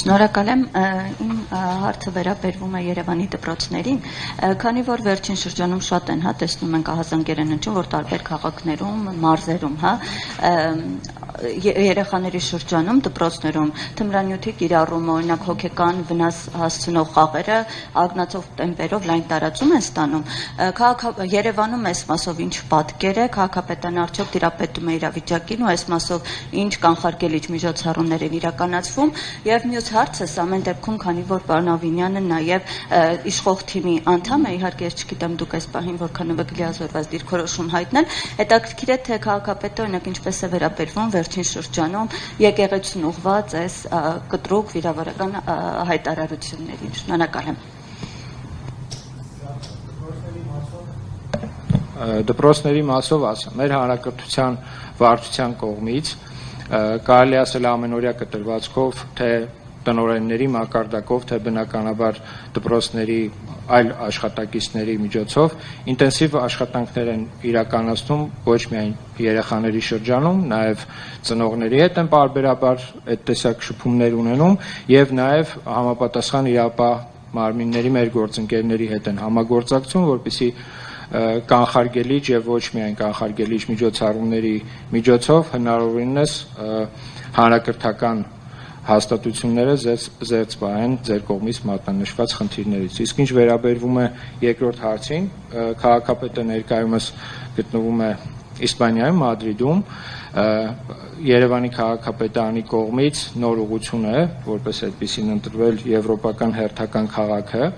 Շնորհակալ եմ, իմ հարցը վերաբերվում է Երևանի դպրոցներին, քանի որ վերջին շրջանում շատ են, տեսնում ենք ահազանգերենություն, որ տարբեր քաղաքներում, մարզերում, երեխաների շրջանում, դպրոցներում թմրանյութի կիրառումը, օրինակ հոգեկան վնաս հասցնող խաղերը ագնացող տեմպերով լայն տարածում են ստանում, Երևանում այս մասով ինչ պատկեր է, քաղաքապետարանը արդյոք տիրապետում է իրավիճակին ու այս մասով ինչ կանխարգելիչ միջոցառումներ են իրականացվում, եւ մյուս հարցս ամեն դեպքում, քանի որ պարոն Ավինյանը նաեւ իշխող թիմի անդամ է, իհարկե ես չգիտեմ դուք այս պահին որքան եք լիազորված դիրքորոշում հայտնել, հետաքրքիր է թե քաղաքապետը օրինակ ինչպես է վերաբերվում վերջին շրջանում եկեղեցուն ուղղված այս կտրուկ վիրավորական հայտարարություններին։ Շնորհակալ եմ։ Դպրոցների մասով ասեմ, մեր հանրակրթության վարչության կողմից կարելի ասել ամենօրյա կտրվածքով, թե տնօրենների մակարդակով, թե բնականաբար դպրոցների այլ աշխատակիցների միջոցով ինտենսիվ աշխատանքներ են իրականացնում ոչ միայն երեխաների շրջանում, նաև ծնողների հետ են պարբերաբար այդ տեսակ շփումներ ունենում եւ նաև համապատասխան իրապահ մարմինների մեր գործընկերների հետ են համագործակցում, որպեսզի կանխարգելիչ եւ ոչ միայն կանխարգելիչ միջոցառումների միջոցով հնարավորինս հանրակրթական հաստատությունները զերծ պահեն ձեր կողմից մատնանշված խնդիրներից։ Իսկ ինչ վերաբերվում է երկրորդ հարցին, քաղաքապետը ներկայումս գտնվում է Իսպանիայում, Մադրիդում, Երևանի քաղաքապետարանի կողմից նոր ուղղություն է, որպես այդպեսին ընտրվել եվրոպական հերթական քաղաքը,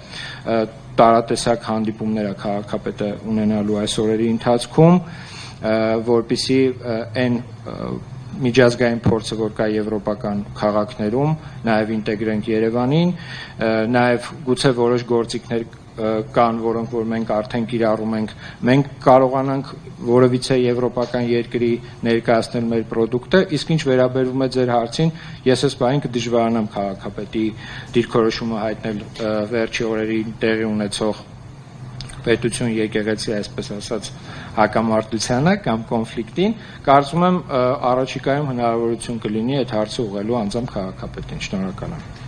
տարատեսակ հանդիպումներ է քաղաքապետը ունենալու այս օրերի ընթացքում, որպեսզի այն միջազգային փորձը, որ կա եվրոպական քաղաքներում, նաև ինտեգրենք Երևանին, նաև գուցե որոշ գործիքներ կան, որոնք որ մենք արդեն կիրառում ենք, մենք կարողանանք որևիցե եվրոպական երկրի ներկայացնել մեր պրոդուկտը, իսկ ինչ վերաբերվում է ձեր հարցին, ես այս բանին կդժվարանամ քաղաքապետի դիրքորոշումը հայտնել վերջի օրերին տեղի ունեցող պետություն եկեղեցի, այսպես ասած, հակամարտությանը կամ կոնֆլիկտին, կարծում եմ առաջիկայում հնարավորություն կլինի այդ հարցը ուղղելու անձամբ քաղաքապետին։ Շնորհակալ եմ։